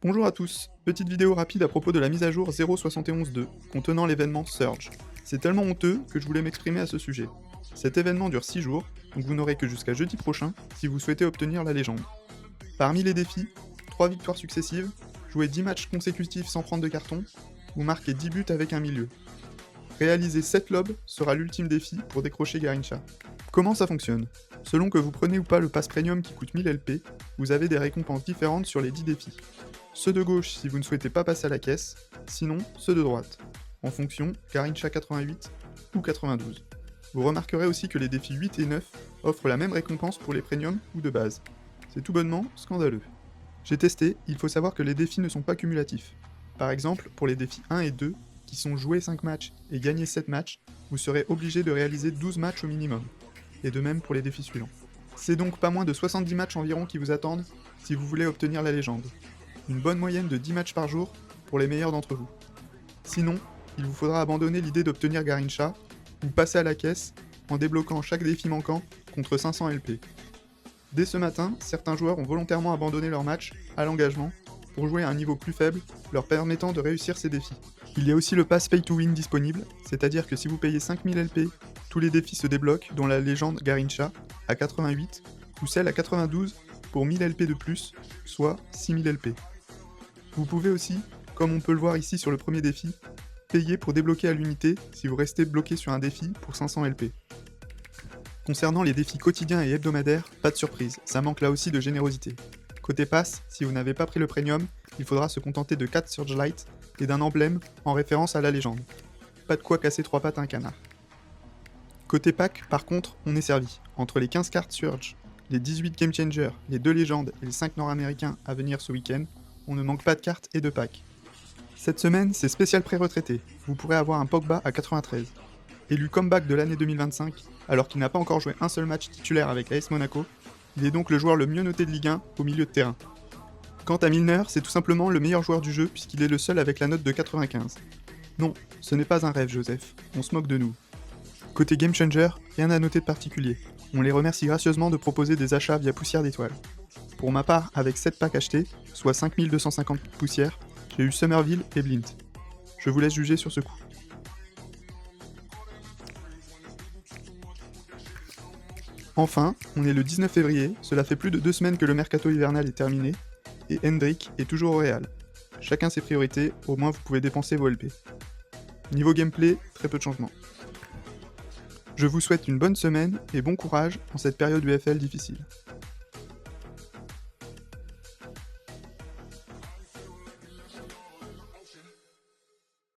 Bonjour à tous, petite vidéo rapide à propos de la mise à jour 0.71.2 contenant l'événement Surge. C'est tellement honteux que je voulais m'exprimer à ce sujet. Cet événement dure 6 jours, donc vous n'aurez que jusqu'à jeudi prochain si vous souhaitez obtenir la légende. Parmi les défis, 3 victoires successives, jouer 10 matchs consécutifs sans prendre de carton, ou marquer 10 buts avec un milieu. Réaliser 7 lobes sera l'ultime défi pour décrocher Garincha. Comment ça fonctionne? Selon que vous prenez ou pas le pass premium qui coûte 1000 LP, vous avez des récompenses différentes sur les 10 défis. Ceux de gauche si vous ne souhaitez pas passer à la caisse, sinon ceux de droite, en fonction Garincha 88 ou 92. Vous remarquerez aussi que les défis 8 et 9 offrent la même récompense pour les premiums ou de base. C'est tout bonnement scandaleux. J'ai testé, il faut savoir que les défis ne sont pas cumulatifs. Par exemple, pour les défis 1 et 2, qui sont jouer 5 matchs et gagner 7 matchs, vous serez obligé de réaliser 12 matchs au minimum. Et de même pour les défis suivants. C'est donc pas moins de 70 matchs environ qui vous attendent si vous voulez obtenir la légende. Une bonne moyenne de 10 matchs par jour pour les meilleurs d'entre vous. Sinon, il vous faudra abandonner l'idée d'obtenir Garincha ou passer à la caisse en débloquant chaque défi manquant contre 500 LP. Dès ce matin, certains joueurs ont volontairement abandonné leur match à l'engagement pour jouer à un niveau plus faible, leur permettant de réussir ces défis. Il y a aussi le pass Pay to Win disponible, c'est-à-dire que si vous payez 5000 LP, tous les défis se débloquent, dont la légende Garincha à 88 ou celle à 92 pour 1000 LP de plus, soit 6000 LP. Vous pouvez aussi, comme on peut le voir ici sur le premier défi, payer pour débloquer à l'unité si vous restez bloqué sur un défi pour 500 LP. Concernant les défis quotidiens et hebdomadaires, pas de surprise, ça manque là aussi de générosité. Côté pass, si vous n'avez pas pris le premium, il faudra se contenter de 4 Surgelight et d'un emblème en référence à la légende. Pas de quoi casser 3 pattes à un canard. Côté pack, par contre, on est servi. Entre les 15 cartes Surge, les 18 Game Changers, les 2 légendes et les 5 nord-américains à venir ce week-end, on ne manque pas de cartes et de packs. Cette semaine, c'est spécial pré-retraité. Vous pourrez avoir un Pogba à 93. Élu comeback de l'année 2025, alors qu'il n'a pas encore joué un seul match titulaire avec AS Monaco, il est donc le joueur le mieux noté de Ligue 1 au milieu de terrain. Quant à Milner, c'est tout simplement le meilleur joueur du jeu puisqu'il est le seul avec la note de 95. Non, ce n'est pas un rêve, Joseph, on se moque de nous. Côté Game Changer, rien à noter de particulier. On les remercie gracieusement de proposer des achats via Poussière d'étoiles. Pour ma part, avec 7 packs achetés, soit 5250 poussières, j'ai eu Somerville et Blint. Je vous laisse juger sur ce coup. Enfin, on est le 19 février, cela fait plus de 2 semaines que le mercato hivernal est terminé, et Hendrik est toujours au Real. Chacun ses priorités, au moins vous pouvez dépenser vos LP. Niveau gameplay, très peu de changements. Je vous souhaite une bonne semaine et bon courage en cette période UFL difficile.